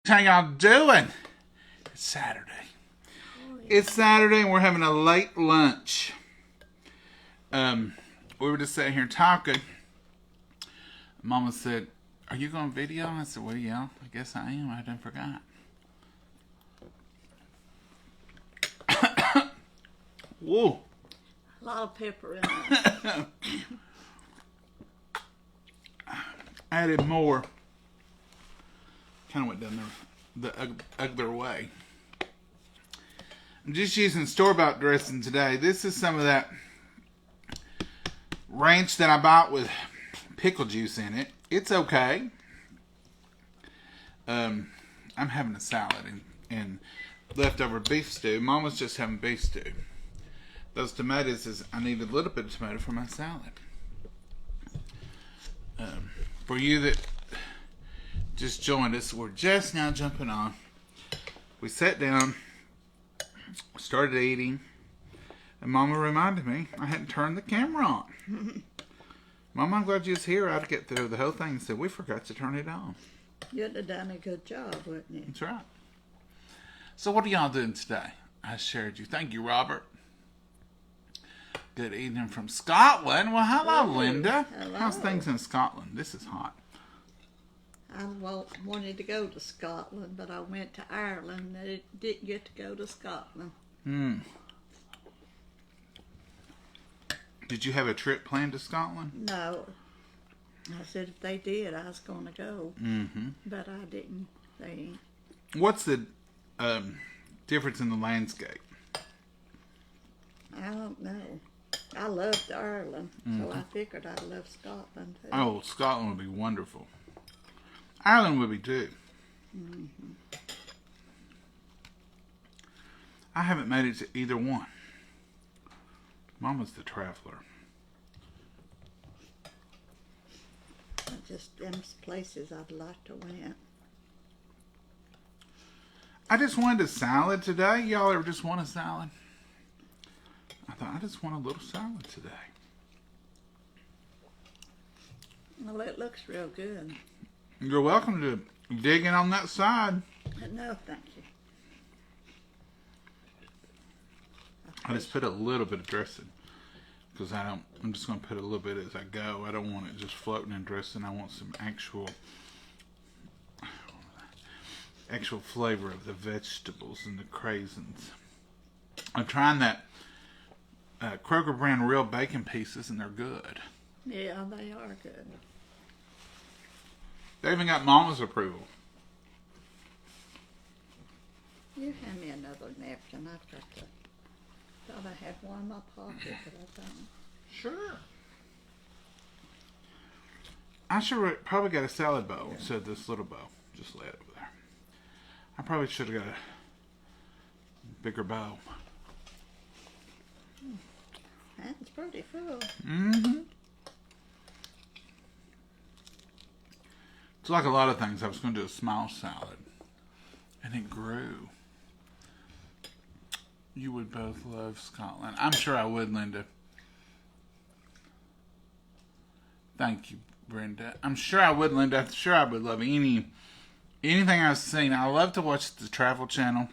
How y'all doing? It's Saturday. It's Saturday and we're having a late lunch. We were just sitting here talking. Mama said, "Are you going video?" I said, "Well, yeah, I guess I am. I done forgot." Whoa. A lot of pepper in it. Added more. Kind of went down the other way. I'm just using store-bought dressing today. This is some of that ranch that I bought with pickle juice in it. It's okay. I'm having a salad and leftover beef stew. Mama's just having beef stew. Those tomatoes I need a little bit of tomato for my salad. For you that just joined us, we're just now jumping on. We sat down, started eating, and Mama reminded me I hadn't turned the camera on. Mama, I'm glad you was here. I'd get through the whole thing and said, we forgot to turn it on. You'd have done a good job, wouldn't you? That's right. So what are y'all doing today? I shared you. Thank you, Robert. Good evening from Scotland. Well, hello, Linda. Hello. How's things in Scotland? This is hot. I wanted to go to Scotland, but I went to Ireland and didn't get to go to Scotland. Did you have a trip planned to Scotland? No. I said if they did, I was going to go. Mm-hmm. But I didn't. They ain't. What's the difference in the landscape? I don't know. I loved Ireland, so I figured I'd love Scotland too. Oh, Scotland would be wonderful. Ireland would be too. Mm-hmm. I haven't made it to either one. Mama's the traveler. Just them places I'd like to went. I just wanted a salad today. Y'all ever just want a salad? I thought I just want a little salad today. Well, it looks real good. You're welcome to dig in on that side. No, thank you. I just put a little bit of dressing because I'm just going to put a little bit as I go. I don't want it just floating in dressing. I want some actual flavor of the vegetables and the craisins. I'm trying that Kroger brand real bacon pieces, and they're good. Yeah, they are good. They even got Mama's approval. You hand me another napkin. I've got to. Thought I had one in my pocket, but I don't. Sure. I should probably got a salad bowl instead of this little bowl. Just lay it over there. I probably should have got a bigger bowl. That's pretty full. Mm-hmm. It's like a lot of things. I was going to do a smile salad, and it grew. You would both love Scotland. I'm sure I would, Linda. Thank you, Brenda. I'm sure I would, Linda. I'm sure I would love anything I've seen. I love to watch the Travel Channel.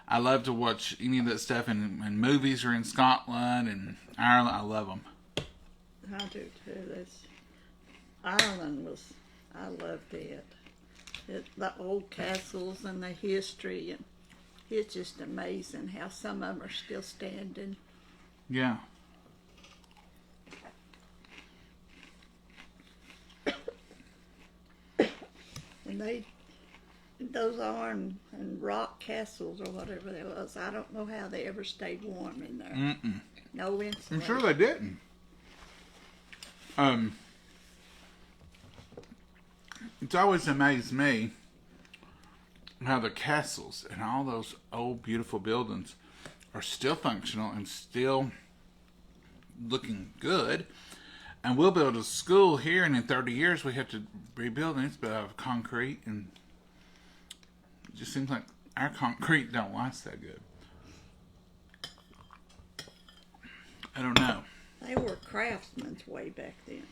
I love to watch any of that stuff in movies or in Scotland and Ireland. I love them. I do too. Ireland was, I loved it. The old castles and the history, and it's just amazing how some of them are still standing. Yeah. And those iron and rock castles or whatever they was, I don't know how they ever stayed warm in there. Mm-mm. No I'm insulation. sure they didn't. It's always amazed me how the castles and all those old beautiful buildings are still functional and still looking good. And we'll build a school here, and in 30 years we have to rebuild it. It's built out of concrete, and it just seems like our concrete don't last that good. I don't know. They were craftsmen way back then.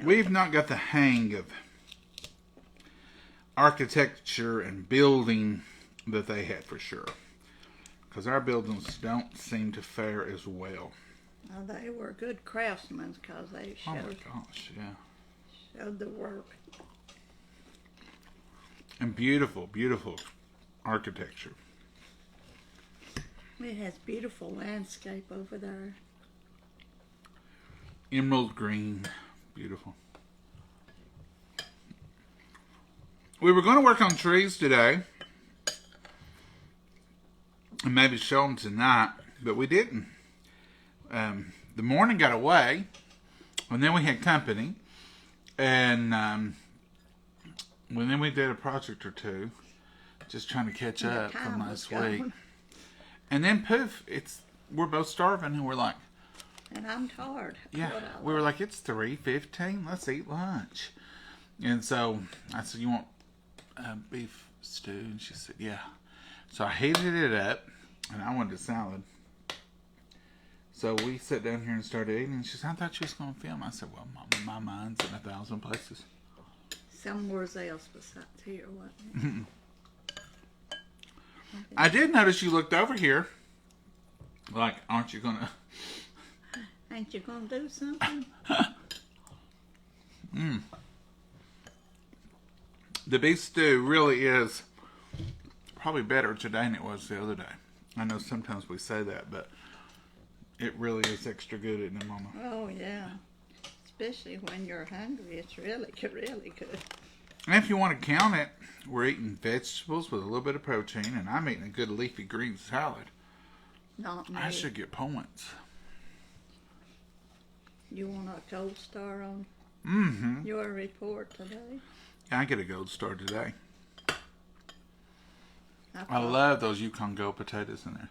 We've not got the hang of architecture and building that they had for sure. Because our buildings don't seem to fare as well. They were good craftsmen because they Oh my showed, gosh, yeah. showed the work. And beautiful, beautiful architecture. It has beautiful landscape over there. Emerald green, beautiful. We were going to work on trees today. And maybe show them tonight, but we didn't. The morning got away, and then we had company, and then we did a project or two, just trying to catch And the up from time was last gone. week. And then poof, we're both starving, and we're like, And I'm tired. yeah, What I we were like. like, it's 3:15, let's eat lunch. And so I said, you want beef stew? And she said, yeah. So I heated it up, and I wanted a salad. So we sat down here and started eating. And she said, I thought you was going to film. I said, well, my mind's in 1,000 places. Somewhere else besides here, wasn't it? I did notice you looked over here. Like, aren't you going to... Ain't you gonna do something? The beef stew really is probably better today than it was the other day. I know sometimes we say that, but it really is extra good, isn't it, Mama? Oh yeah. Especially when you're hungry, it's really good, really good. And if you want to count it, we're eating vegetables with a little bit of protein, and I'm eating a good leafy green salad. Not me. I should get points. You want a gold star on Mm-hmm. your report today? I get a gold star today. I thought- love those Yukon Gold potatoes in there.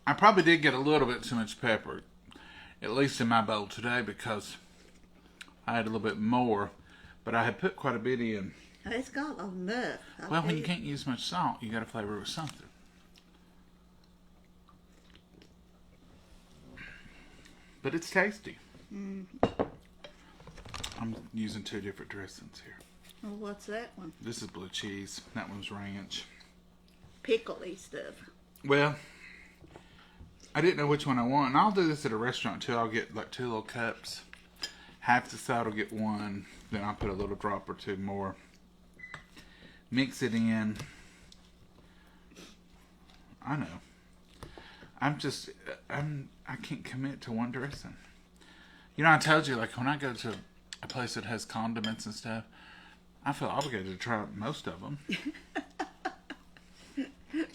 I probably did get a little bit too much pepper, at least in my bowl today, because I had a little bit more, but I had put quite a bit in. It's got enough. Well, when you can't use much salt, you got to flavor it with something. But it's tasty. I'm using 2 different dressings here. Well, what's that one? This is blue cheese. That one's ranch. Pickly stuff. Well, I didn't know which one I want. And I'll do this at a restaurant too. I'll get like 2 little cups. Half the side will get 1. Then I'll put a little drop or 2 more. Mix it in. I know. I can't commit to one dressing. You know, I told you, like, when I go to a place that has condiments and stuff, I feel obligated to try most of them.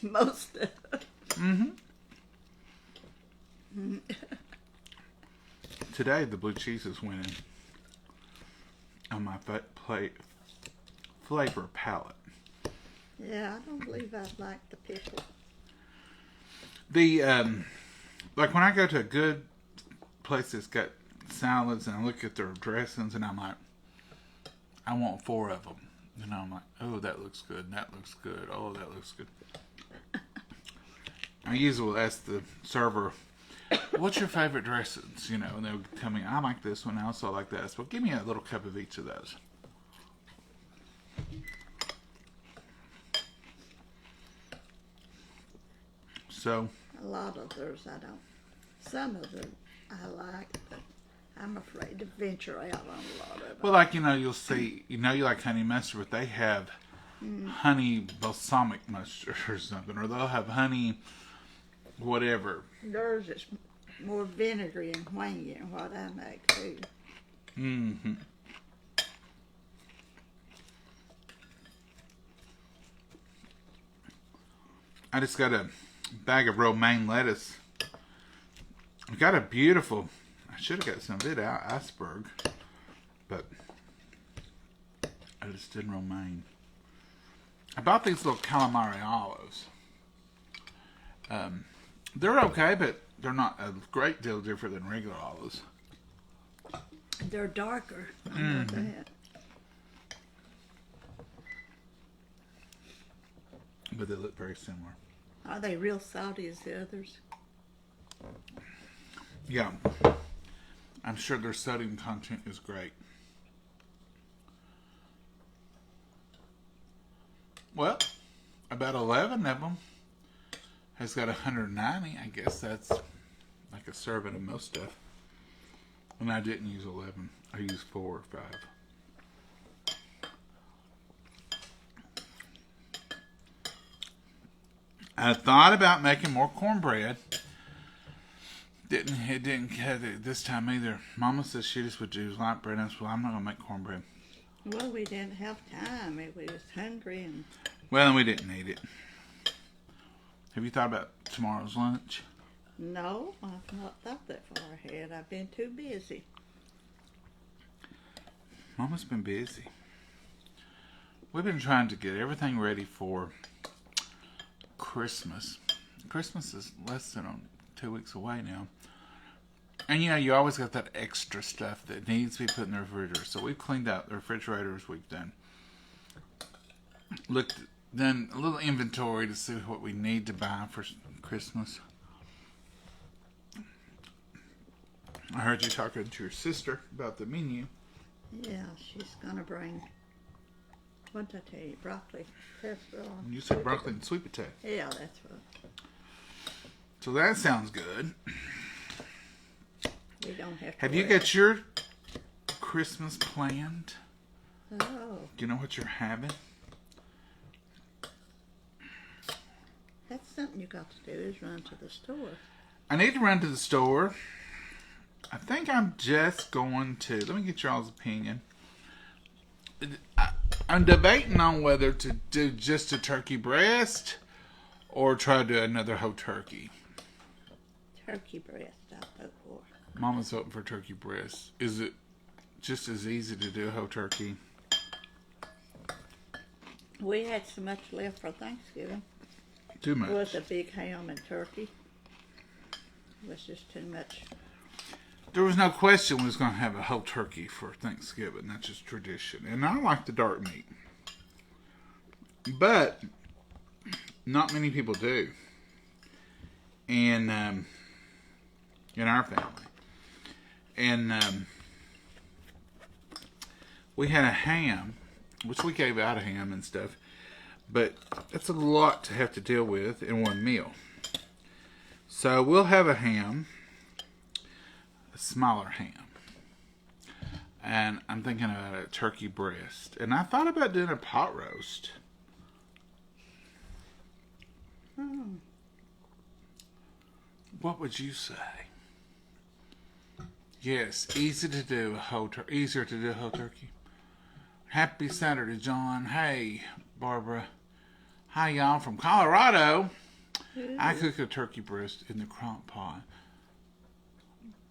Most of it. Mm-hmm. Today, the blue cheese is winning on my flavor palette. Yeah, I don't believe I'd like the pickle. The like when I go to a good place that's got salads and I look at their dressings and I'm like, I want 4 of them. And I'm like, oh, that looks good. And that looks good. Oh, that looks good. I usually will ask the server, what's your favorite dressings? You know, and they'll tell me, I like this one. I also like that. So give me a little cup of each of those. So A lot of theirs I don't. Some of them I like, but I'm afraid to venture out on a lot of them. well, like, you know, you'll see, you know, you like honey mustard, but they have honey balsamic mustard or something, or they'll have honey whatever. Theirs is more vinegary and wangy than what I make too. Mm-hmm. I just got a bag of romaine lettuce. I got a beautiful, I should have got some of it out, iceberg, but I just did romaine. I bought these little calamari olives. They're okay, but they're not a great deal different than regular olives. They're darker. I know that. But they look very similar. Are they real salty as the others? Yeah. I'm sure their sodium content is great. Well, about 11 of them has got 190. I guess that's like a serving of most stuff. And I didn't use 11. I used 4 or 5. I thought about making more cornbread. It didn't cut it this time either. Mama says she just would do light bread. And I said, well, I'm not gonna make cornbread. Well, we didn't have time. We was hungry and. Well, we didn't eat it. Have you thought about tomorrow's lunch? No, I've not thought that far ahead. I've been too busy. Mama's been busy. We've been trying to get everything ready for Christmas. Christmas is less than 2 weeks away now. And you always got that extra stuff that needs to be put in the refrigerator. So we've cleaned out the refrigerators. We've done a little inventory to see what we need to buy for Christmas. I heard you talking to your sister about the menu. Yeah, she's gonna bring. What did I tell you? Broccoli, casserole. You said broccoli and sweet potato. Yeah, that's what. So that sounds good. We don't have to. Have you got your Christmas planned? Oh, Do you know what you're having? that's something you got to do is run to the store. I need to run to the store. I think I'm just going to. Let me get y'all's opinion. I'm debating on whether to do just a turkey breast or try to do another whole turkey. Turkey breast, I vote for. Mama's voting for turkey breast. Is it just as easy to do a whole turkey? We had so much left for Thanksgiving. Too much. It was a big ham and turkey. It was just too much. There was no question we was going to have a whole turkey for Thanksgiving. That's just tradition. And I like the dark meat. But not many people do. And in our family. And we had a ham, which we gave out a ham and stuff. But that's a lot to have to deal with in one meal. So we'll have a ham. Smaller ham, and I'm thinking about a turkey breast, and I thought about doing a pot roast. What would you say? Yes, easy to do easier to do a whole turkey. Happy Saturday, John. Hey, Barbara. Hi, y'all from Colorado. I cook a turkey breast in the crock pot.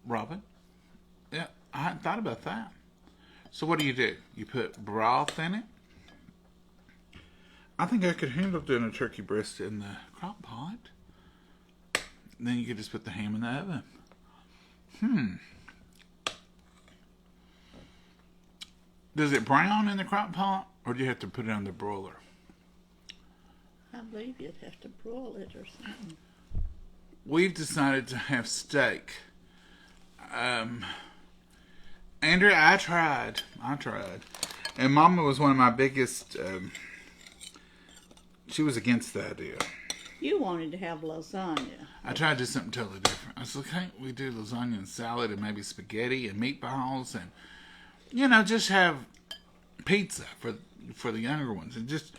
Robin? Yeah, I hadn't thought about that. So what do? You put broth in it? I think I could handle doing a turkey breast in the crock pot. And then you could just put the ham in the oven. Does it brown in the crock pot? Or do you have to put it on the broiler? I believe you'd have to broil it or something. We've decided to have steak. Andrea, I tried. And Mama was one of my biggest, she was against the idea. You wanted to have lasagna. I tried to do something totally different. I said, can't we do lasagna and salad and maybe spaghetti and meatballs and, just have pizza for the younger ones. And just,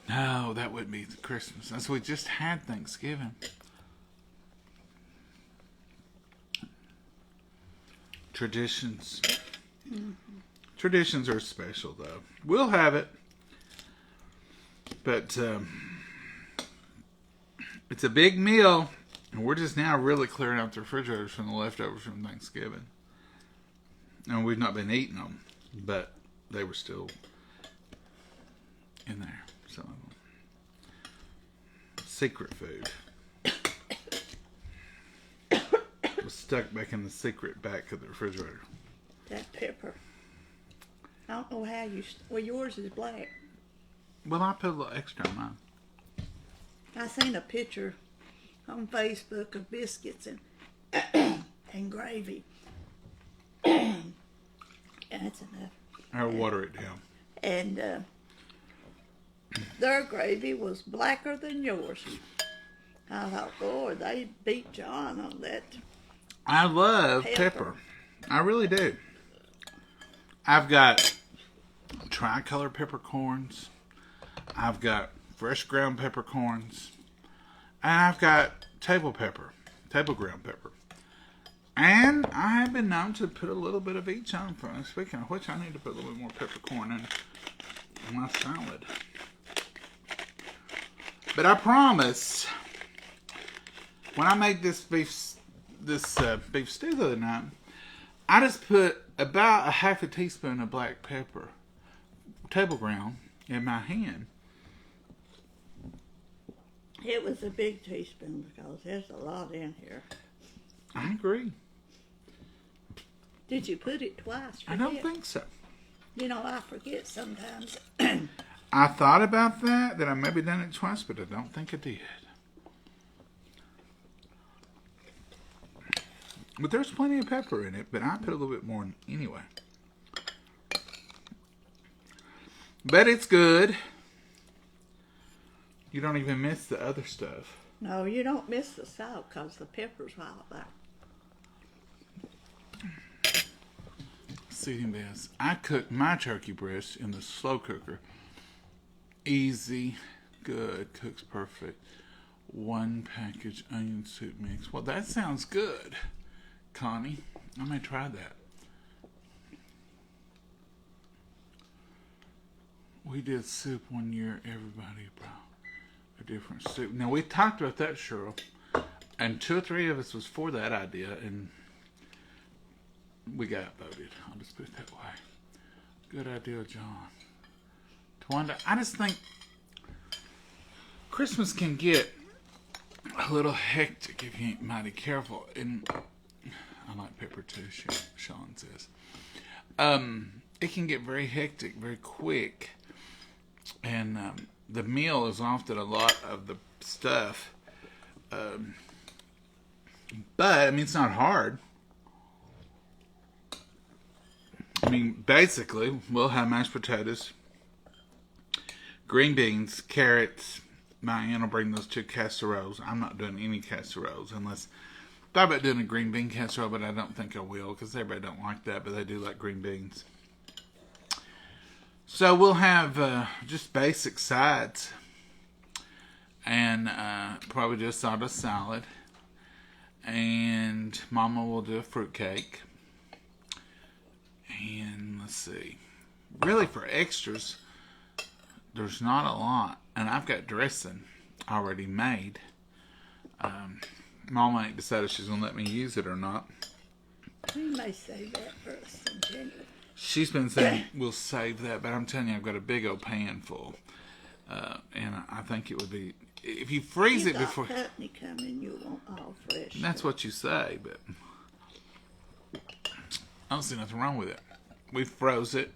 no, that wouldn't be Christmas. That's we just had Thanksgiving. Traditions. Traditions are special, though. We'll have it. But it's a big meal. And we're just now really clearing out the refrigerators from the leftovers from Thanksgiving. And we've not been eating them. But they were still in there. Some of them. Secret food. Was stuck back in the secret back of the refrigerator. That pepper. I don't know how yours is black. Well, I put a little extra on mine. I seen a picture on Facebook of biscuits and gravy. And that's enough. I'll water it down. And their gravy was blacker than yours. I thought, boy, they beat John on that I love pepper. I really do. I've got tricolor peppercorns. I've got fresh ground peppercorns. And I've got table ground pepper. And I have been known to put a little bit of each on. Speaking of which, I need to put a little bit more peppercorn in my salad. But I promise, when I made this beef stew the other night, I just put about a half a teaspoon of black pepper, table ground, in my hand. It was a big teaspoon because there's a lot in here. I agree. Did you put it twice? I don't think so. You know, I forget sometimes. I thought about that I maybe done it twice, but I don't think I did. But there's plenty of pepper in it, but I put a little bit more in anyway. But it's good. You don't even miss the other stuff. No, you don't miss the salt because the pepper's all there. Seating best. I cook my turkey breast in the slow cooker. Easy, good, cooks perfect. 1 package onion soup mix. Well, that sounds good, Connie. I may try that. We did soup one year. Everybody brought a different soup. Now, we talked about that, Cheryl. And 2 or 3 of us was for that idea. And we got voted. I'll just put it that way. Good idea, John. Tawanda, I just think Christmas can get a little hectic if you ain't mighty careful. And I like pepper too, Sean says. It can get very hectic, very quick. And the meal is often a lot of the stuff. But, I mean, it's not hard. I mean, basically, we'll have mashed potatoes, green beans, carrots. My aunt will bring those 2 casseroles. I'm not doing any casseroles unless... I thought about doing a green bean casserole, but I don't think I will because everybody don't like that, but they do like green beans. So we'll have just basic sides and probably just sawdust salad. And Mama will do a fruitcake. And let's see. Really, for extras, there's not a lot. And I've got dressing already made. Mama ain't decided she's going to let me use it or not. We may save that for us in January. She's been saying we'll save that, but I'm telling you, I've got a big old pan full. And I think it would be... If you freeze it before... Putney coming, you want all fresh. That's what you say, but... I don't see nothing wrong with it. We froze it.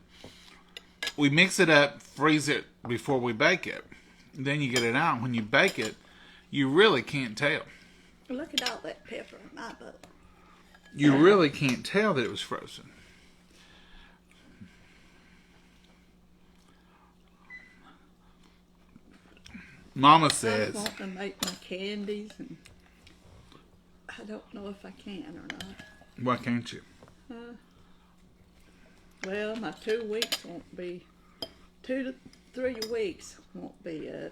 We mix it up, freeze it before we bake it. Then you get it out. When you bake it, you really can't tell. Look at all that pepper in my bowl. You really can't tell that it was frozen. Mama says... I want to make my candies, and I don't know if I can or not. Why can't you? Well, my 2 weeks won't be... 2 to 3 weeks won't be up.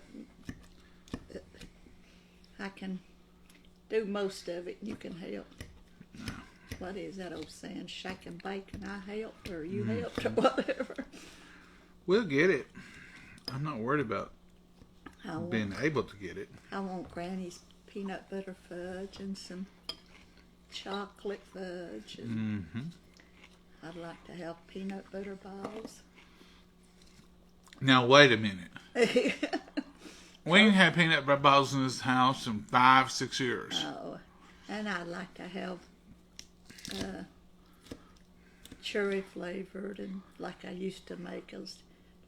I can do most of it, and you can help. No. What is that old saying? Shake and bake, and I helped, or you helped, or whatever. We'll get it. I'm not worried about being able to get it. I want Granny's peanut butter fudge and some chocolate fudge. And I'd like to have peanut butter balls. Now, wait a minute. We ain't had peanut butter balls in this house in 5-6 years. Oh, and I'd like to have cherry flavored, and like I used to make those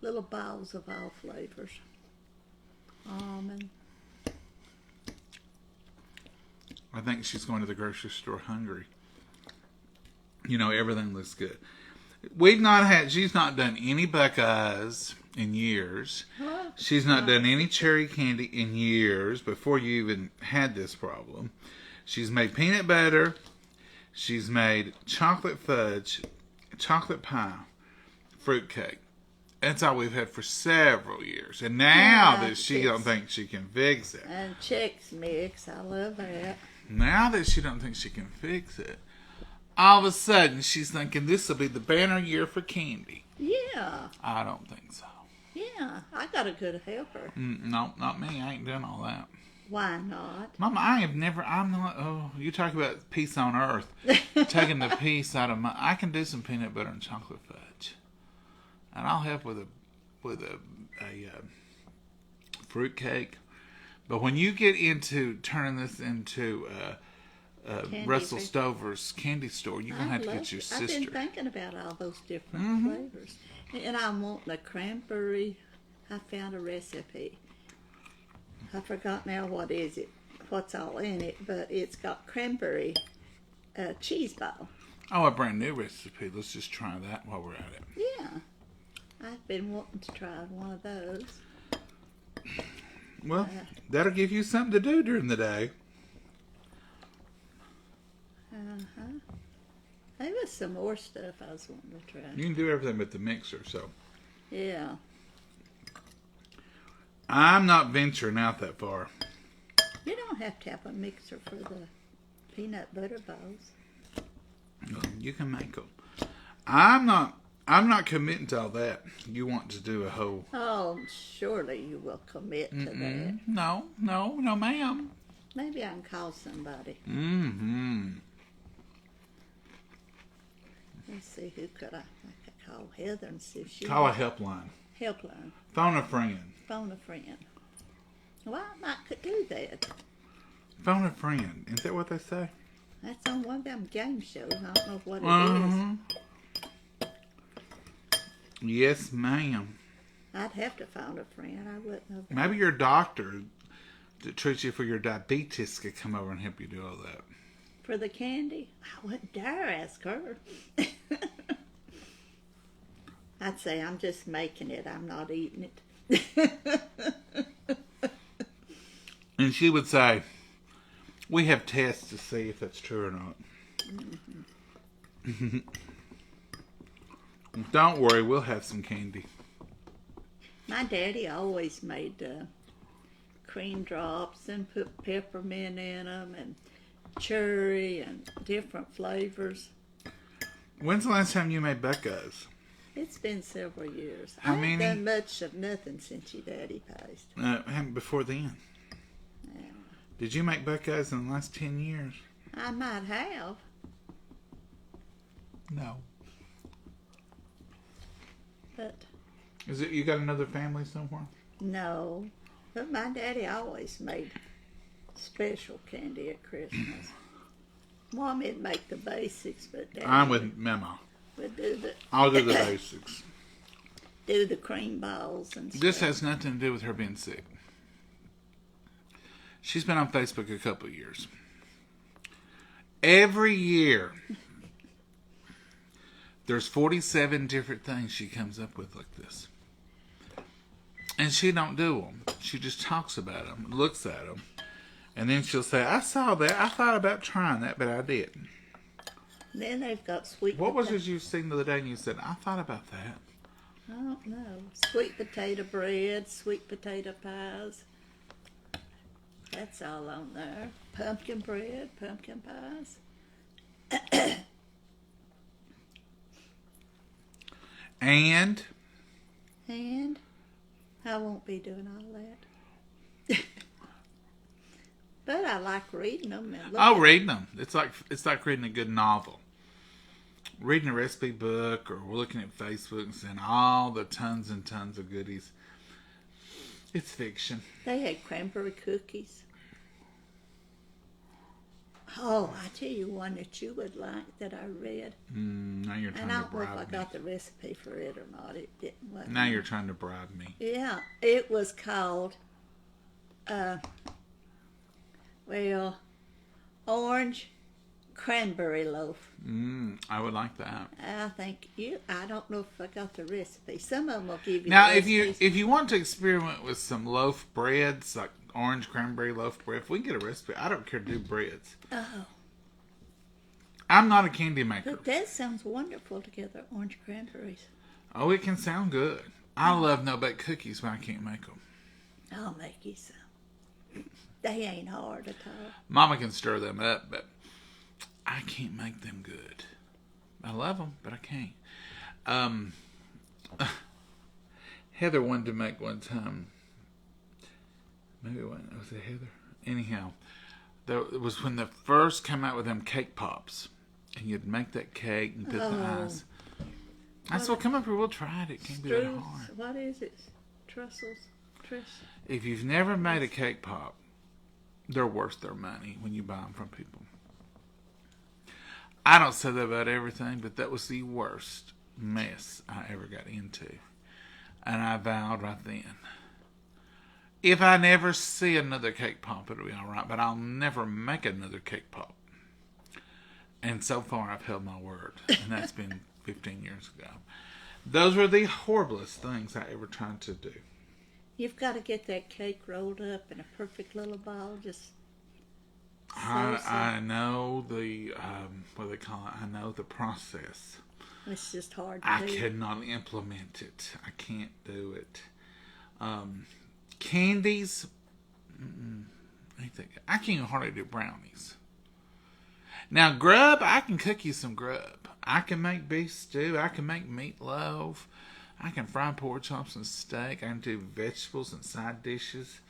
little balls of all flavors. Almond. I think she's going to the grocery store hungry. You know, everything looks good. She's not done any Buckeyes. in years. Oh, She's not yeah. done any cherry candy in years before you even had this problem. She's made peanut butter. She's made chocolate fudge, chocolate pie, fruitcake. That's all we've had for several years. And now Yeah, that she don't think she can fix it, and Chex Mix, I love that. now that she don't think she can fix it, all of a sudden she's thinking this will be the banner year for candy. Yeah, I don't think so. yeah, I got a good helper. No, not me. I ain't done all that. Why not? Mama, I'm not, oh, you talk about peace on earth. Taking the peace out of I can do some peanut butter and chocolate fudge. And I'll help with a fruit cake. But when you get into turning this into Russell Candy. Stover's candy store, you're going to have to get your I've been sister. thinking about all those different flavors. And I'm wanting the cranberry. I found a recipe. I forgot now what's all in it, but it's got cranberry cheese ball. Oh, a brand new recipe. Let's just try that while we're at it. Yeah, I've been wanting to try one of those. Well, that'll give you something to do during the day. There was some more stuff I was wanting to try. You can do everything but the mixer, so. Yeah. I'm not venturing out that far. You don't have to have a mixer for the peanut butter balls. You can make them. I'm not committing to all that. You want to do a whole... Oh, surely you will commit to that. No, ma'am. Maybe I can call somebody. Mm-hmm. Let's see, who could I could call Heather and see if she Call a helpline. helpline. Phone a friend. Phone a friend. Well, I might could do that. Phone a friend. Is that what they say? That's on one of them game shows. I don't know what it is. Yes, ma'am. I'd have to phone a friend. I wouldn't know. Maybe your doctor that treats you for your diabetes could come over and help you do all that. For the candy? I wouldn't dare ask her. I'd say I'm just making it. I'm not eating it. And she would say, we have tests to see if that's true or not. Don't worry, we'll have some candy. My daddy always made cream drops and put peppermint in them and cherry and different flavors. When's the last time you made Buckeyes? It's been several years. How I many? haven't done much of nothing since your daddy passed. Before then. Yeah. Did you make Buckeyes in the last 10 years? I might have. No. But Is it you got another family somewhere? no. But my daddy always made special candy at Christmas. Mom would make the basics, but Daddy I'm with Mama. would do I'll do the basics. the cream balls and stuff. This has nothing to do with her being sick. She's been on Facebook a couple of years. Every year, there's 47 different things she comes up with like this. And she don't do them. She just talks about them, looks at them. And then she'll say, I saw that. I thought about trying that, but I didn't. Then they've got sweet What was it you seen the other day and you said, I thought about that? I don't know. Sweet potato bread, sweet potato pies. That's all on there. Pumpkin bread, pumpkin pies. And And I won't be doing all that. But I like reading them. And reading them. It's like reading a good novel. Reading a recipe book, or we're looking at Facebook and seeing all the tons and tons of goodies. It's fiction. They had cranberry cookies. Oh, I tell you one that you would like that I read. Now you're trying And I to don't know if I bribe me. got the recipe for it or not. It didn't. Now you're trying to bribe me. Yeah, it was called, orange cranberry loaf. I would like that. I don't know if I got the recipe. Some of them will give you Now, the if you want to experiment with some loaf breads, like orange cranberry loaf bread, if we can get a recipe, I don't care to do breads. Oh, I'm not a candy maker. but that sounds wonderful together, orange cranberries. Oh, it can sound good. I love no-bake cookies, but I can't make them. I'll make you some. They ain't hard at all. Mama can stir them up, but I can't make them good. I love them, but I can't. Heather wanted to make one time. Maybe it wasn't. Was it Heather? Anyhow, it was when they first came out with them cake pops. And you'd make that cake and put the ice. I said, well, come up here, we'll try it. It can't be that hard. What is it? Trussels? If you've never made a cake pop, they're worth their money when you buy them from people. I don't say that about everything, but that was the worst mess I ever got into. And I vowed right then, if I never see another cake pop, it'll be all right, but I'll never make another cake pop. And so far, I've held my word, and that's been 15 years ago. Those were the horriblest things I ever tried to do. You've got to get that cake rolled up in a perfect little ball. Just I know the what they call it. I know the process. It's just hard to do. I cannot implement it. I can't do it. Candies. I can't hardly do brownies. Now, grub, I can cook you some grub. I can make beef stew. I can make meatloaf. I can fry pork chops and steak. I can do vegetables and side dishes.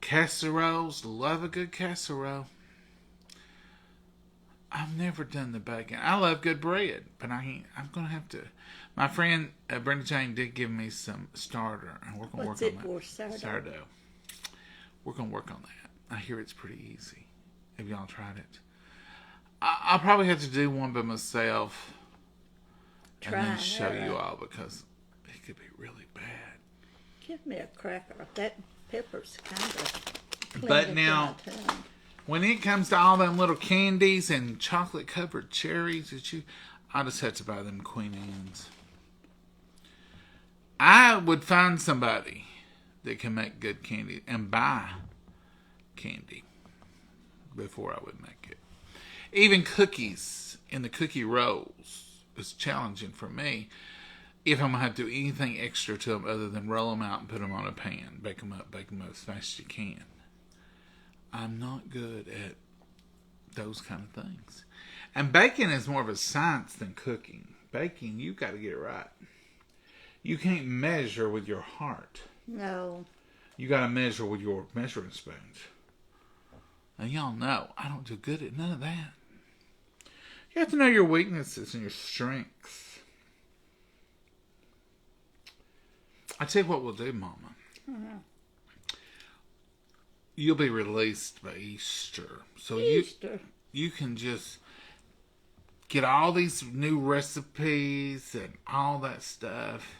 Casseroles. Love a good casserole. I've never done the bacon. I love good bread, but I'm going to have to. My friend Brenda Jane did give me some starter, and we're going to work on that. Sourdough. We're going to work on that. I hear it's pretty easy. Have y'all tried it? I'll probably have to do one by myself and then show you all, because it could be really bad. Give me a cracker. That pepper's kind of. But now, when it comes to all them little candies and chocolate covered cherries I just have to buy them Queen Anne's. I would find somebody that can make good candy and buy candy before I would make it. Even cookies in the cookie rolls is challenging for me if I'm going to have to do anything extra to them other than roll them out and put them on a pan. Bake them up as fast as you can. I'm not good at those kind of things. And baking is more of a science than cooking. Baking, you've got to get it right. You can't measure with your heart. No. You got to measure with your measuring spoons. And y'all know, I don't do good at none of that. You have to know your weaknesses and your strengths. I tell you what we'll do, Mama. Uh-huh. You'll be released by Easter. So you can just get all these new recipes and all that stuff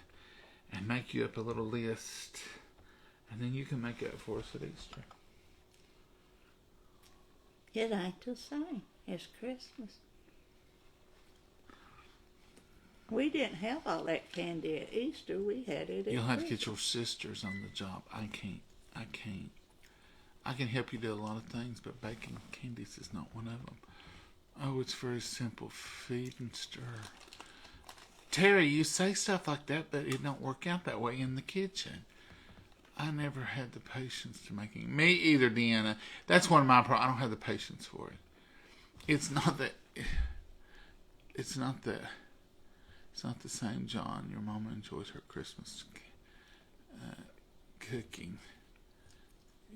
and make you up a little list. And then you can make it up for us at Easter. It ain't the same as Christmas. We didn't have all that candy at Easter. We had it at You'll have to Christmas. get your sisters on the job. I can't. I can help you do a lot of things, but baking candies is not one of them. Oh, it's very simple. Feed and stir. Terry, you say stuff like that, but it don't work out that way in the kitchen. I never had the patience to making. Me either, Deanna. That's one of my problems. I don't have the patience for it. It's not that. It's not the same, John. Your mama enjoys her Christmas cooking.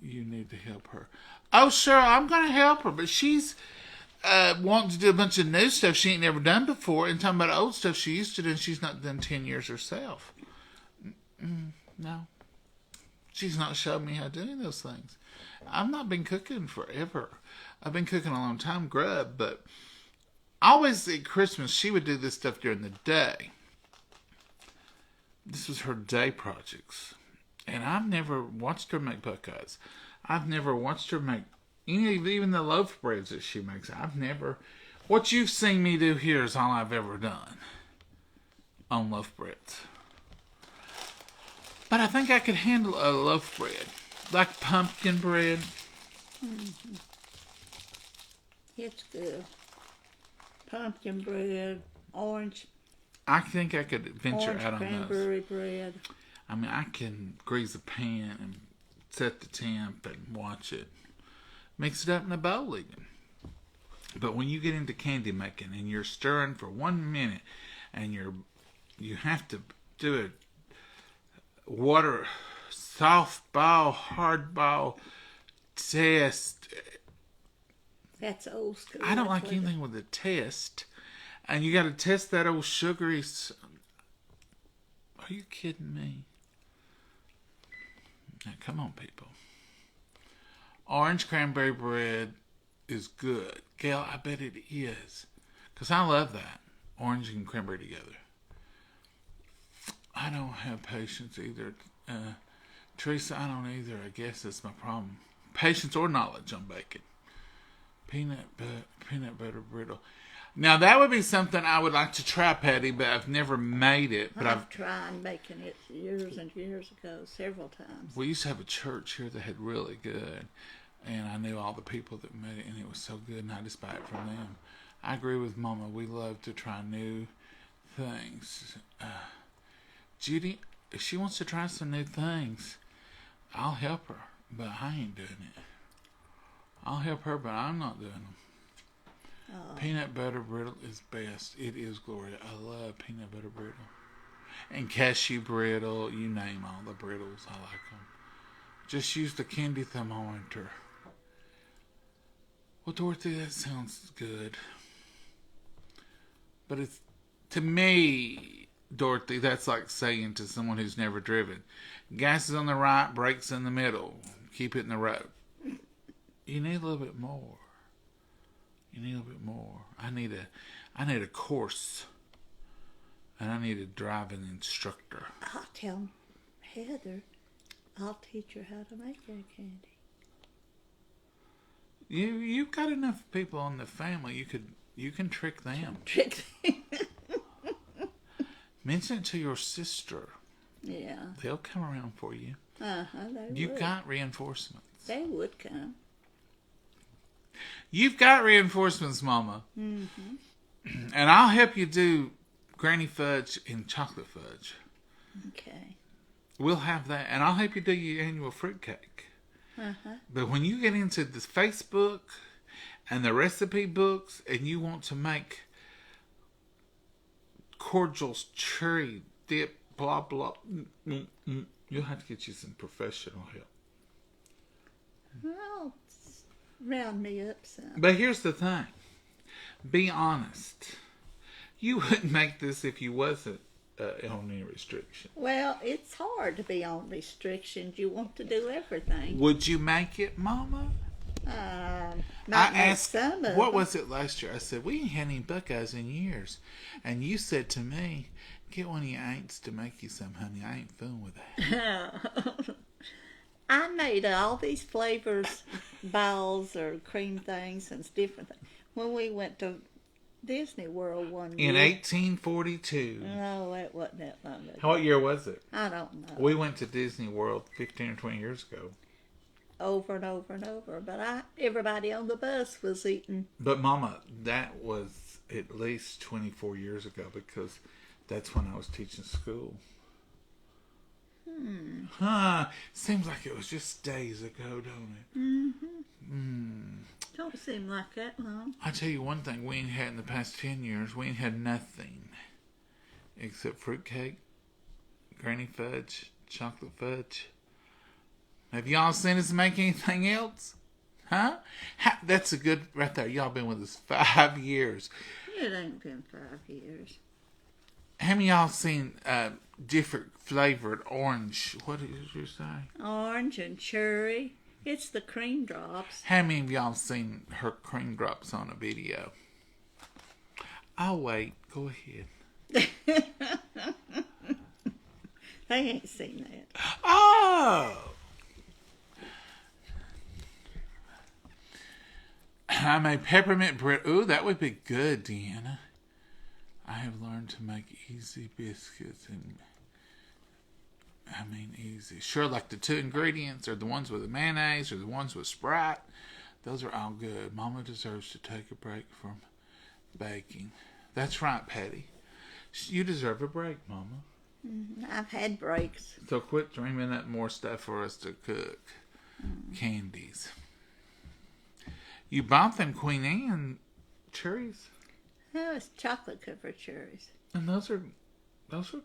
You need to help her. Oh, sure, I'm going to help her, but she's wanting to do a bunch of new stuff she ain't never done before, and talking about old stuff she used to do, and she's not done 10 years herself. No. She's not showed me how to do any of those things. I've not been cooking forever. I've been cooking a long time, grub, but always at Christmas, she would do this stuff during the day. This was her day projects. And I've never watched her make Buckeyes. I've never watched her make any of even the loaf breads that she makes. I've never What you've seen me do here is all I've ever done on loaf breads. But I think I could handle a loaf bread. Like pumpkin bread. Mm-hmm. It's good. Pumpkin bread, orange I think I could venture out on cranberry those. bread. I mean, I can grease a pan and set the temp and watch it. Mix it up in a bowl even. But when you get into candy making and you're stirring for 1 minute and you have to do it water, soft ball, hard ball test. That's old school. I don't like anything with a test. And you got to test that old sugary. Are you kidding me? Now, come on, people. Orange cranberry bread is good. Gail, I bet it is. Because I love that. Orange and cranberry together. I don't have patience either. Teresa, I don't either. I guess that's my problem. Patience or knowledge on baking. Peanut butter brittle. Now, that would be something I would like to try, Patty, but I've never made it. But I've tried making it years and years ago, several times. We used to have a church here that had really good. And I knew all the people that made it, and it was so good, and I just buy it from them. I agree with Mama. We love to try new things. Judy, if she wants to try some new things, I'll help her, but I ain't doing it. I'll help her, but I'm not doing them. Oh. Peanut butter brittle is best. It is, Gloria. I love peanut butter brittle. And cashew brittle, you name all the brittles. I like them. Just use the candy thermometer. Well, Dorothy, that sounds good. But it's, to me, Dorothy, that's like saying to someone who's never driven, gas is on the right, brakes in the middle. Keep it in the road. You need a little bit more. You need a little bit more. I need a course. And I need a driving instructor. I'll tell Heather. I'll teach her how to make that candy. You've got enough people in the family. You can trick them. Trick them. Mention it to your sister. Yeah. They'll come around for you. They You've would. got reinforcements. They would come. You've got reinforcements, Mama. Mm-hmm. And I'll help you do granny fudge and chocolate fudge. Okay. We'll have that. And I'll help you do your annual fruitcake. But when you get into the Facebook and the recipe books and you want to make cordials, cherry dip, blah, blah, you'll have to get you some professional help. Well, round me up some. But here's the thing. Be honest. You wouldn't make this if you wasn't on any restriction. Well, it's hard to be on restrictions. You want to do everything. Would you make it, Mama? I I asked, some of what them. was it last year? I said, we ain't had any Buckeyes in years. And you said to me, get one of your aunts to make you some, honey. I ain't fooling with that. I made all these flavors, balls or cream things and different things. When we went to Disney World one year. In 1842. No, it wasn't that long ago. What year was it? I don't know. We went to Disney World 15 or 20 years ago. Over and over and over. But everybody on the bus was eating. But Mama, that was at least 24 years ago because that's when I was teaching school. Seems like it was just days ago, don't it? Don't seem like that long. I tell you one thing we ain't had in the past 10 years. We ain't had nothing except fruitcake, granny fudge, chocolate fudge. Have y'all seen us make anything else? Huh? That's a good right there. Y'all been with us 5 years. It ain't been 5 years. How many of y'all seen different flavored orange? What did you say? Orange and cherry. It's the cream drops. How many of y'all seen her cream drops on a video? I'll wait. Go ahead. They ain't seen that. Oh! I made peppermint bread. Ooh, that would be good, Deanna. I have learned to make easy biscuits and easy. Sure, like the 2 ingredients are the ones with the mayonnaise or the ones with Sprite. Those are all good. Mama deserves to take a break from baking. That's right, Patty. You deserve a break, Mama. I've had breaks. So quit dreaming up more stuff for us to cook. Candies. You bought them Queen Anne cherries. Oh, it's chocolate covered cherries. And those are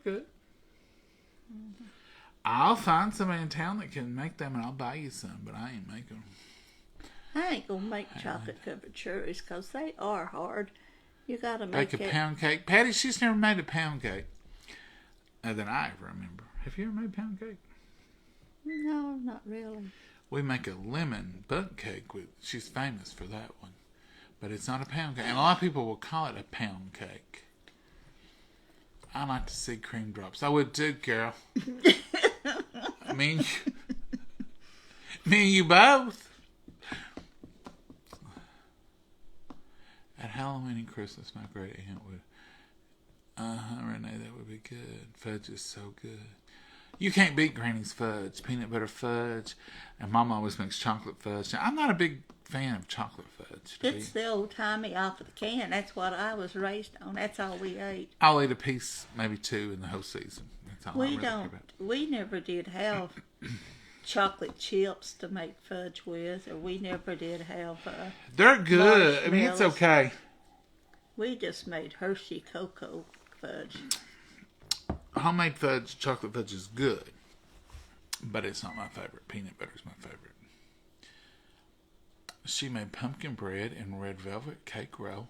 good. I'll find somebody in town that can make them and I'll buy you some, but I ain't making them. I ain't gonna make chocolate covered cherries because they are hard. You gotta make a pound cake. Patty, she's never made a pound cake that I ever remember. Have you ever made pound cake? No, not really. We make a lemon bundt cake. She's famous for that one. But it's not a pound cake. And a lot of people will call it a pound cake. I like to see cream drops. I would too, Carol. me and you both. At Halloween and Christmas, my great aunt would. Renee, that would be good. Fudge is so good. You can't beat Granny's fudge. Peanut butter fudge. And Mom always makes chocolate fudge. Now, I'm not a big fan of chocolate fudge. It's the old timey off of the can. That's what I was raised on. That's all we ate. I'll eat a piece, maybe 2 in the whole season. That's all I really care about. We never did have chocolate chips to make fudge with, or we never did have. They're good. I mean, it's okay. We just made Hershey cocoa fudge. Homemade fudge, chocolate fudge is good, but it's not my favorite. Peanut butter is my favorite. She made pumpkin bread and red velvet cake roll.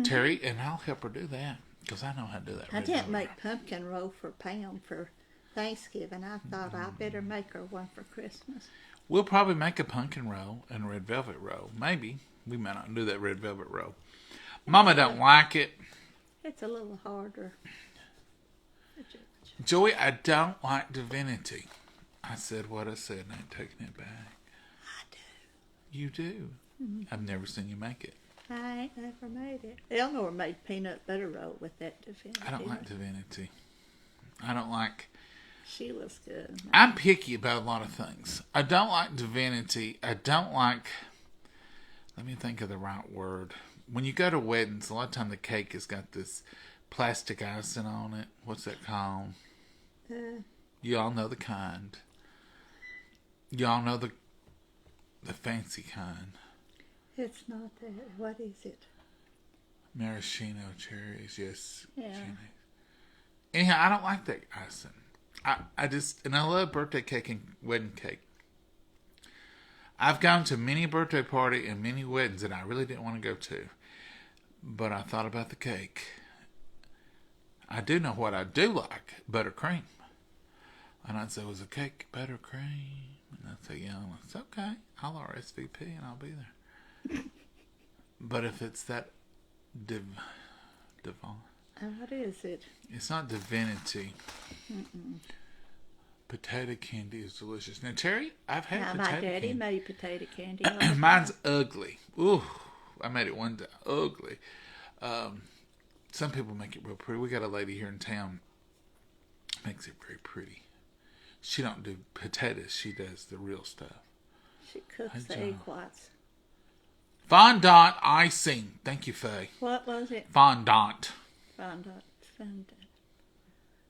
Terry, and I'll help her do that because I know how to do that. I didn't make pumpkin roll for Pam for Thanksgiving. I thought I better make her one for Christmas. We'll probably make a pumpkin roll and a red velvet roll. Maybe. We might not do that red velvet roll. Mama don't like it. It's a little harder. Joey, I don't like divinity. I said what I said and I ain't taking it back. I do. You do. I've never seen you make it. I ain't never made it. Eleanor made peanut butter roll with that divinity. I don't like divinity. I don't like... She was good. I'm picky about a lot of things. I don't like divinity. I don't like... Let me think of the right word. When you go to weddings, a lot of time the cake has got this plastic icing on it. What's that called? You all know the kind. You all know the fancy kind. It's not that. What is it? Maraschino cherries, yes. Yeah. Anyhow, I don't like that icing. I just, and I love birthday cake and wedding cake. I've gone to many birthday party and many weddings that I really didn't want to go to. But I thought about the cake. I do know what I do like, buttercream. And I'd say, was a cake buttercream? And I'd say, yeah. It's okay. I'll RSVP and I'll be there. But if it's that divine. What is it? It's not divinity. Potato candy is delicious. Now, Terry, I've had potato my daddy candy. made potato candy. Mine's ugly. Ooh, I made it one day. Ugly. Some people make it real pretty. We got a lady here in town makes it very pretty. She don't do potatoes. She does the real stuff. She cooks the egg whites. Fondant icing. Thank you, Faye. What was it? Fondant. Fondant.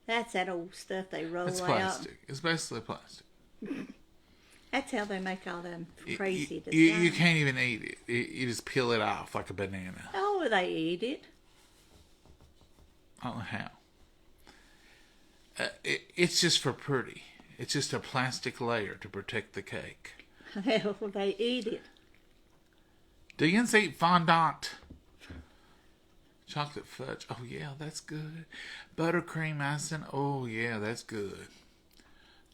That's that old stuff they roll out. It's plastic. It's basically plastic. That's how they make all them crazy designs. You can't even eat it. You just peel it off like a banana. Oh, they eat it. I don't know how. It's just for pretty. It's just a plastic layer to protect the cake. Hell, they eat it. Do you eat fondant? Chocolate fudge. Oh, yeah, that's good. Buttercream icing. Oh, yeah, that's good.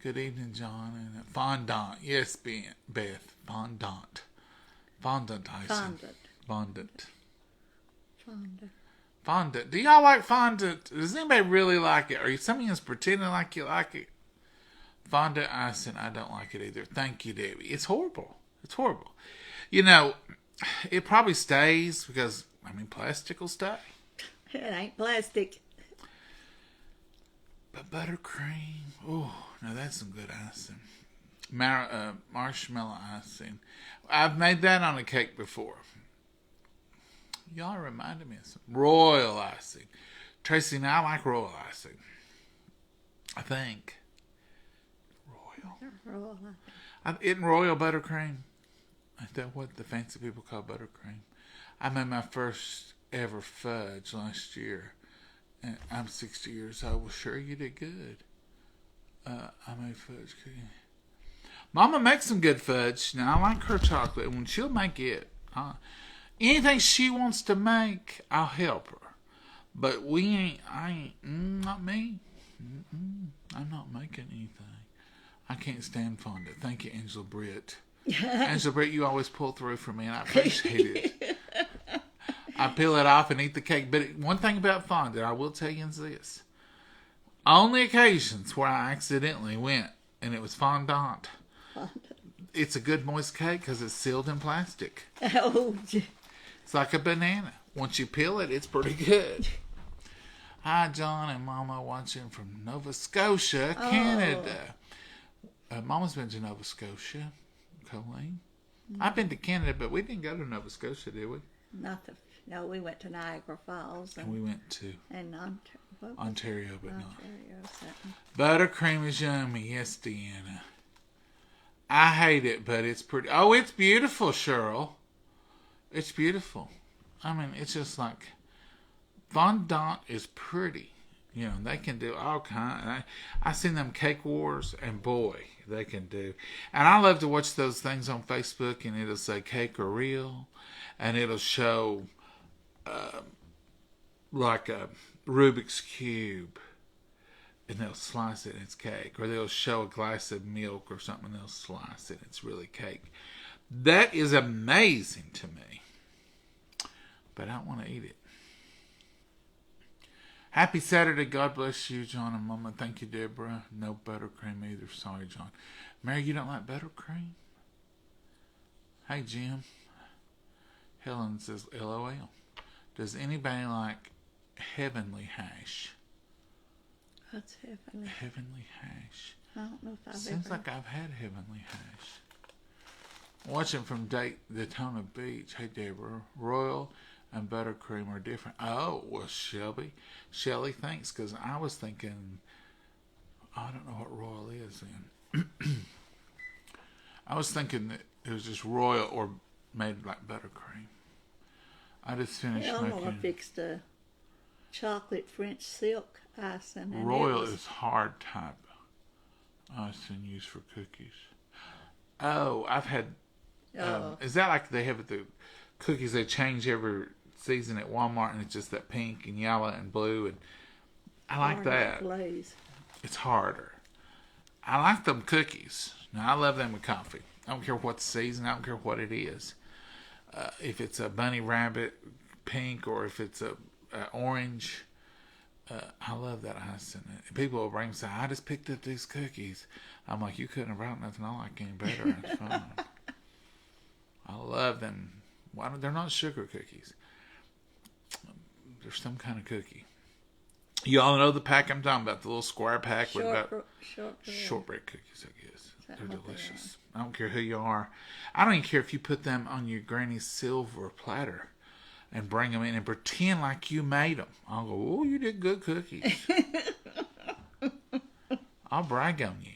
Good evening, John. And fondant. Yes, Beth. Fondant. Fondant icing. Fondant. Do y'all like fondant? Does anybody really like it? Are some of you pretending like you like it? Fondant icing, I don't like it either. Thank you, Debbie. It's horrible. It's horrible. You know, It probably stays because, I mean, plastic will stay. It ain't plastic. But buttercream, oh, now that's some good icing. Marshmallow icing. I've made that on a cake before. Y'all reminded me of some royal icing. Tracy and I like royal icing. I think. Royal? Isn't royal buttercream? Is that what the fancy people call buttercream? I made my first ever fudge last year. And I'm 60 years old. Well, sure, you did good. I made fudge cookie. Mama makes some good fudge. Now, I like her chocolate. When she'll make it, anything she wants to make, I'll help her. But not me. I'm not making anything. I can't stand fondant. Thank you, Angela Britt. Angela Britt, you always pull through for me, and I appreciate it. I peel it off and eat the cake. But one thing about fondant, I will tell you is this. On the occasions where I accidentally went and it was fondant, it's a good moist cake because it's sealed in plastic. Oh, it's like a banana. Once you peel it, it's pretty good. Hi, John and Momma, watching from Nova Scotia, Canada. Mama's been to Nova Scotia, Colleen. I've been to Canada, but we didn't go to Nova Scotia, did we? No, we went to Niagara Falls. And we went to Ontario, but not. Something. Buttercream is yummy. Yes, Deanna. I hate it, but it's pretty. Oh, it's beautiful, Cheryl. It's beautiful. I mean, it's just like fondant is pretty. You know, they can do all kinds. I seen them cake wars, and boy, they can do. And I love to watch those things on Facebook, and it'll say cake or real, and it'll show like a Rubik's Cube, and they'll slice it and it's cake. Or they'll show a glass of milk or something and they'll slice it and it's really cake. That is amazing to me. But I don't want to eat it. Happy Saturday. God bless you, John and Momma. Thank you, Deborah. No buttercream either. Sorry, John. Mary, you don't like buttercream? Hey, Jim. Helen says, LOL. Does anybody like heavenly hash? What's heavenly? Heavenly hash. I don't know if I've Seems ever... like I've had heavenly hash. Watching from Daytona Beach. Hey, Deborah. Royal and buttercream are different. Oh, well, Shelly, thanks, because I was thinking, I don't know what royal is then. I was thinking that it was just royal or made like buttercream. I just finished making... I fixed a chocolate French silk icing. And royal is hard type icing used for cookies. Oh, I've had... is that like they have the cookies they change every season at Walmart and it's just that pink and yellow and blue? And I like that. Glaze. It's harder. I like them cookies. Now, I love them with coffee. I don't care what season. I don't care what it is. If it's a bunny rabbit pink or if it's a orange, I love that icing. People will bring and say, I just picked up these cookies. I'm like, you couldn't have brought nothing I like any better. It's fine. I love them. They're not sugar cookies. They're some kind of cookie. You all know the pack I'm talking about, the little square pack with about shortbread cookies, I guess. They're delicious. I don't care who you are. I don't even care if you put them on your granny's silver platter and bring them in and pretend like you made them. I'll go, oh, you did good cookies. I'll brag on you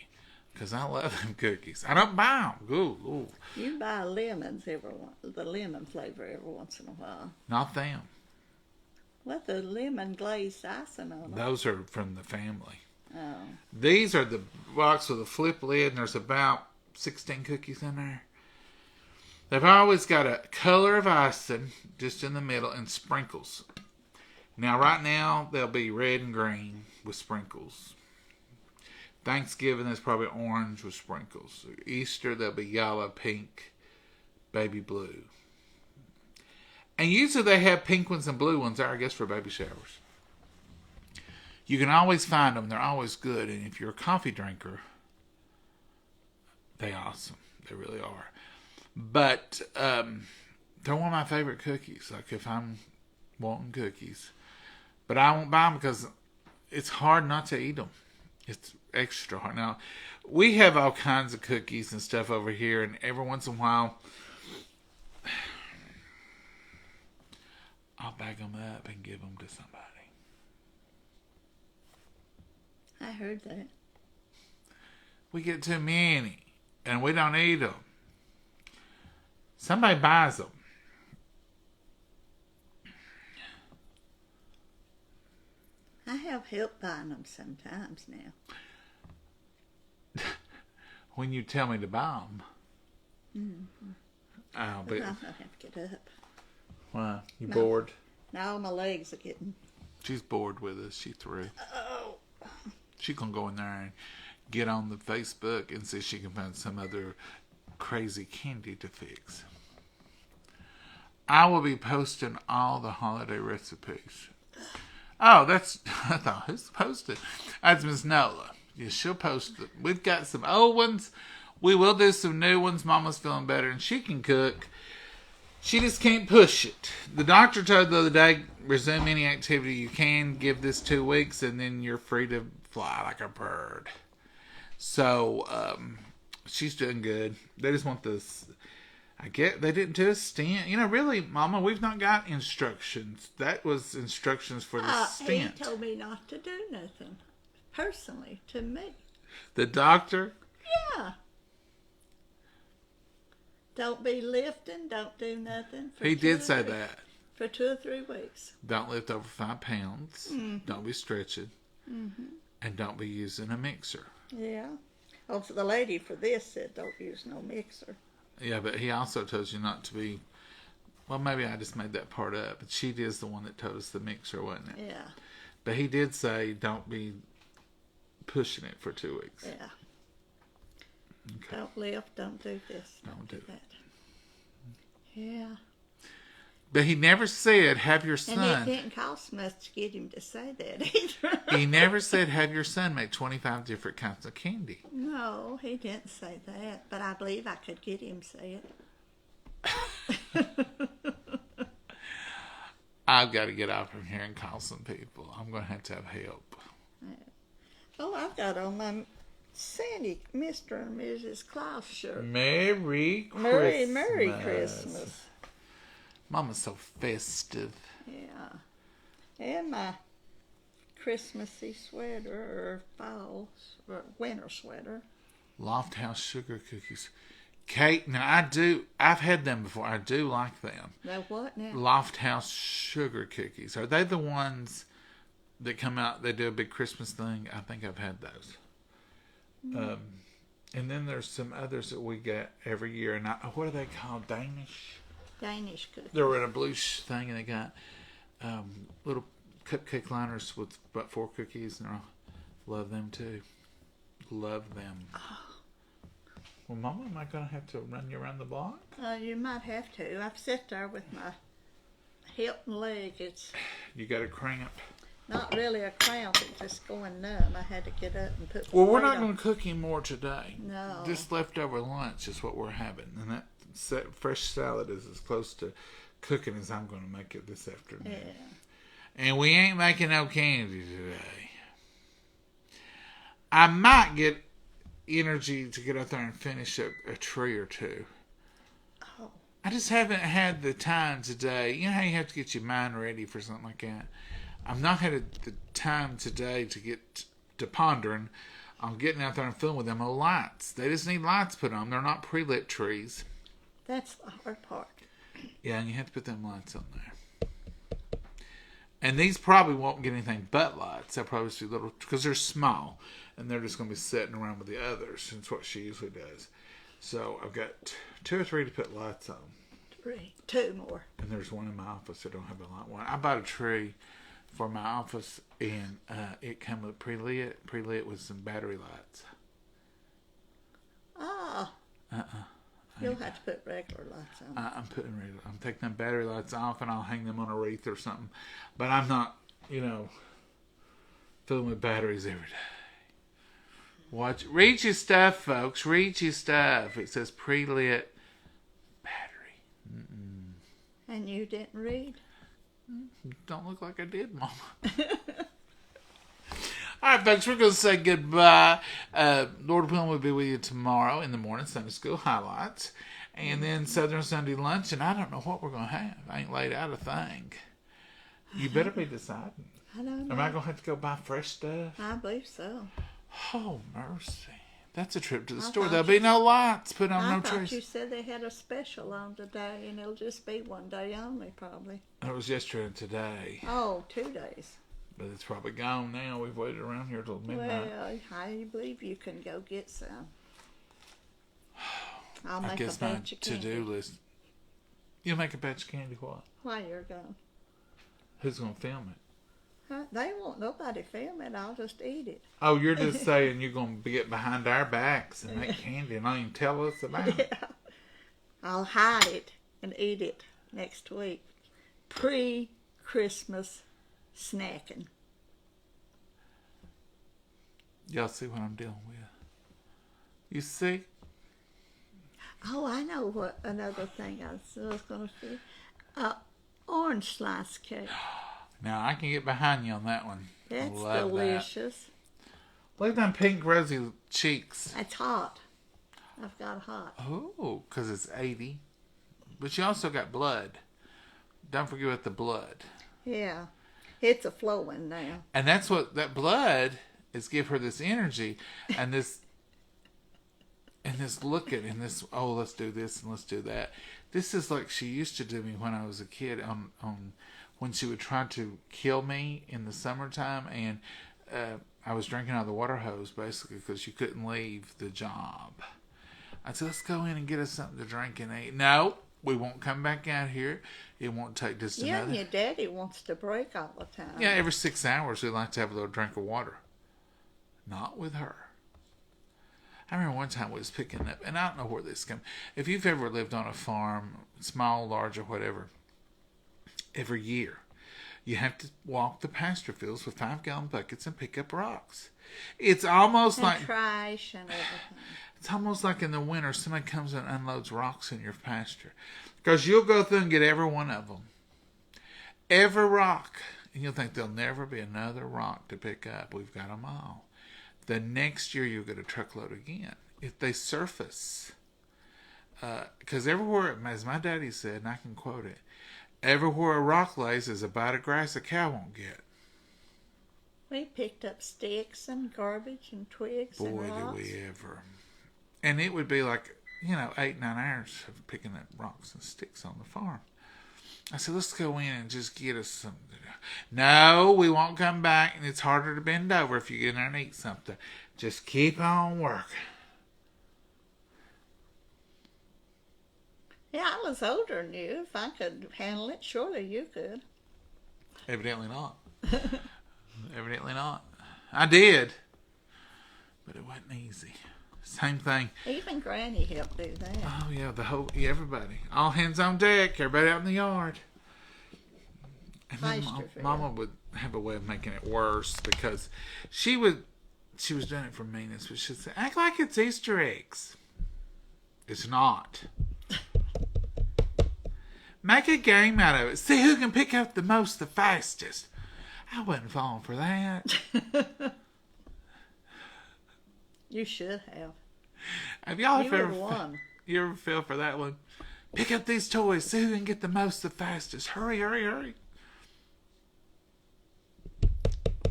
because I love them cookies. I don't buy them. Ooh. You buy lemons the lemon flavor every once in a while. Not them. What, the lemon glazed icing on them? Those are from the family. Oh. These are the box with a flip lid, and there's about 16 cookies in there. They've always got a color of icing just in the middle and sprinkles. Now, right now, they'll be red and green with sprinkles. Thanksgiving is probably orange with sprinkles. Easter, they'll be yellow, pink, baby blue. And usually they have pink ones and blue ones there, I guess, for baby showers. You can always find them. They're always good. And if you're a coffee drinker, they're awesome. They really are. But They're one of my favorite cookies. Like if I'm wanting cookies. But I won't buy them because it's hard not to eat them. It's extra hard. Now, we have all kinds of cookies and stuff over here, and every once in a while, I'll bag them up and give them to somebody. I heard that. We get too many, and we don't eat them. Somebody buys them. I have help buying them sometimes now. When you tell me to buy them. Mm-hmm. Oh, But but I don't have to get up. why? You No. bored? Now my legs are getting... She's bored with us. She through. Oh. She gonna go in there and get on the Facebook and see if she can find some other crazy candy to fix. I will be posting all the holiday recipes. Oh, that's, I thought, who's posted? That's Miss Nola. Yeah, she'll post it. We've got some old ones. We will do some new ones. Mama's feeling better and she can cook. She just can't push it. The doctor told the other day, resume any activity you can, give this 2 weeks, and then you're free to fly like a bird. So, she's doing good. They just want this, I get, they didn't do a stent. You know, really, Mama, we've not got instructions. That was instructions for the He stent. told me not to do nothing. Personally, to me. The doctor? Yeah. Don't be lifting. Don't do nothing. He did say that. For 2 or 3 weeks. Don't lift over 5 pounds. Mm-hmm. Don't be stretching. Mm-hmm. And don't be using a mixer. Yeah. Oh, so the lady for this said don't use no mixer. Yeah, but he also told you not to be... Well, maybe I just made that part up. But she is the one that told us the mixer, wasn't it? Yeah. But he did say don't be pushing it for 2 weeks. Yeah. Okay. Don't lift. Don't do this. Don't do that. Yeah. But he never said, have your And son... it didn't cost much to get him to say that either. He never said, have your son make 25 different kinds of candy. No, he didn't say that. But I believe I could get him to say it. I've got to get out from here and call some people. I'm going to have help. Oh, I've got on my Sandy, Mr. and Mrs. Claus shirt. Merry Christmas. Merry Christmas. Mama's so festive. Yeah. And my Christmassy sweater, or fall, or winter sweater. Loft House sugar cookies. Kate, now I've had them before. I do like them. Now what now? Loft House sugar cookies. Are they the ones that come out, they do a big Christmas thing? I think I've had those. And then there's some others that we get every year. And what are they called? Danish cookies. They're in a blue thing, and they got little cupcake liners with about 4 cookies, and I love them too. Love them. Oh. Well, Mama, am I going to have to run you around the block? You might have to. I've sat there with my hip and leg. It's You got a cramp. not really a cramp. It's just going numb. I had to get up and put my Well, we're weight not on. going to cook any more today. No. This leftover lunch is what we're having, and that fresh salad is as close to cooking as I'm going to make it this afternoon. Yeah. And we ain't making no candy today. I might get energy to get out there and finish a tree or two. Oh. I just haven't had the time today. You know how you have to get your mind ready for something like that? I've not had the time today to get to pondering on getting out there and filming with them old lights. They just need lights put on. They're not pre-lit trees. That's the hard part. Yeah, and you have to put them lights on there. And these probably won't get anything but lights. They'll probably just do little, because they're small, and they're just going to be sitting around with the others. That's what she usually does. So I've got 2 or 3 to put lights on. 3. 2 more. And there's one in my office that don't have a light one. I bought a tree for my office, and it came with pre-lit with some battery lights. Ah. You'll have to put regular lights on. I'm taking them battery lights off, and I'll hang them on a wreath or something. But I'm not, filling with batteries every day. Read your stuff, folks. Read your stuff. It says pre-lit battery. And you didn't read? Don't look like I did, Mama. All right, folks, we're going to say goodbye. Lord willing, we'll be with you tomorrow in the morning, Sunday School Highlights. And then Southern Sunday Lunch, and I don't know what we're going to have. I ain't laid out a thing. You better be deciding. I don't know. Am I going to have to go buy fresh stuff? I believe so. Oh, mercy. That's a trip to the I store. thought There'll be no lights put on, I no thought trees. you said they had a special on today, and it'll just be one day only, probably. It was yesterday and today. Oh, 2 days. But it's probably gone now. We've waited around here till midnight. Well, I believe you can go get some. I'll I make guess a my batch of candy. to-do list. You'll make a batch of candy what? While you're gone. Who's going to film it? Huh? They won't nobody film it. I'll just eat it. Oh, you're just saying you're going to get behind our backs and make candy and not even tell us about it. Yeah. I'll hide it and eat it next week. Pre-Christmas snacking. Y'all see what I'm dealing with? You see? Oh, I know what another thing I was going to say. Orange slice cake. Now, I can get behind you on that one. That's Love delicious. That. Look at them pink rosy cheeks. It's hot. I've got hot. Oh, because it's 80. But you also got blood. Don't forget about the blood. Yeah. It's a flowing now. And that's what that blood is, give her this energy and this look at and this, oh, let's do this and let's do that. This is like she used to do me when I was a kid on when she would try to kill me in the summertime, and I was drinking out of the water hose basically because she couldn't leave the job. I said, let's go in and get us something to drink and eat. No, we won't come back out here. It won't take just Yeah, another. and your daddy wants to break all the time. Yeah, every 6 hours we'd like to have a little drink of water. Not with her. I remember one time we was picking up, and I don't know where this came. If you've ever lived on a farm, small, large, or whatever, every year you have to walk the pasture fields with 5-gallon buckets and pick up rocks. It's almost and like trash and everything. It's almost like in the winter somebody comes and unloads rocks in your pasture, because you'll go through and get every one of them, every rock, and you'll think there'll never be another rock to pick up. We've got them all. The next year you'll get a truckload again if they surface. Because everywhere, as my daddy said, and I can quote it, everywhere a rock lays is a bite of grass a cow won't get. We picked up sticks and garbage and twigs and Boy, rocks. did we ever. And it would be like, 8-9 hours of picking up rocks and sticks on the farm. I said, let's go in and just get us something to do. No, we won't come back, and it's harder to bend over if you get in there and eat something. Just keep on working. Yeah, I was older than you. If I could handle it, surely you could. Evidently not. Evidently not. I did. But it wasn't easy. Same thing. Even Granny helped do that. Oh, yeah, everybody. All hands on deck. Everybody out in the yard. And then Mama would have a way of making it worse, because she was doing it for meanness, but she'd say, act like it's Easter eggs. It's not. Make a game out of it. See who can pick up the most the fastest. I wasn't falling for that. You should have. Have y'all You ever would've won. You ever fell for that one? Pick up these toys. See who can get the most the fastest. Hurry, hurry, hurry.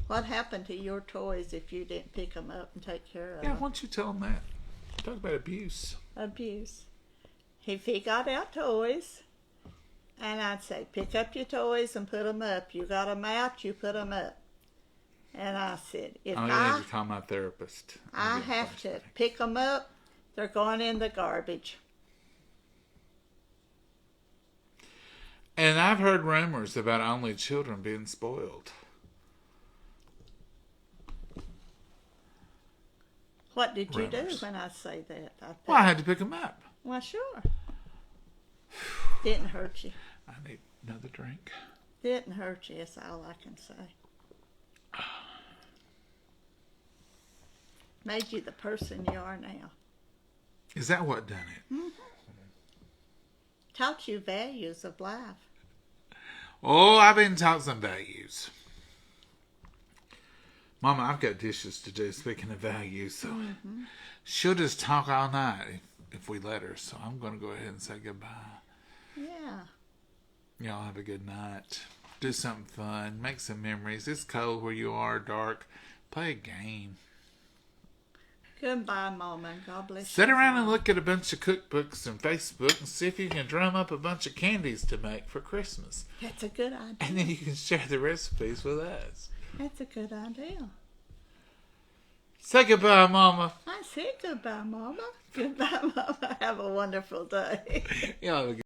What happened to your toys if you didn't pick them up and take care of Yeah, why them? don't you tell them that? Talk about abuse. Abuse. If he got out toys, and I'd say, pick up your toys and put them up. You got them out, you put them up. And I said, if Oh, yeah, you call my therapist. I have to pick them up, they're going in the garbage. And I've heard rumors about only children being spoiled. What did you do Rumors. when I say that? Well, I had to pick them up. Well, sure. Didn't hurt you. I need another drink. Didn't hurt you, that's all I can say. Made you the person you are now. Is that what done it? taught you values of life. Oh, I've been taught some values. Mama, I've got dishes to do, speaking of values, so she'll just talk all night if we let her. So I'm going to go ahead and say goodbye. Yeah. Y'all have a good night. Do something fun. Make some memories. It's cold where you are, dark. Play a game. Goodbye, Mama. God bless you. Sit around and look at a bunch of cookbooks and Facebook and see if you can drum up a bunch of candies to make for Christmas. That's a good idea. And then you can share the recipes with us. That's a good idea. Say goodbye, Mama. I said goodbye, Mama. Goodbye, Mama. Have a wonderful day. Y'all have a good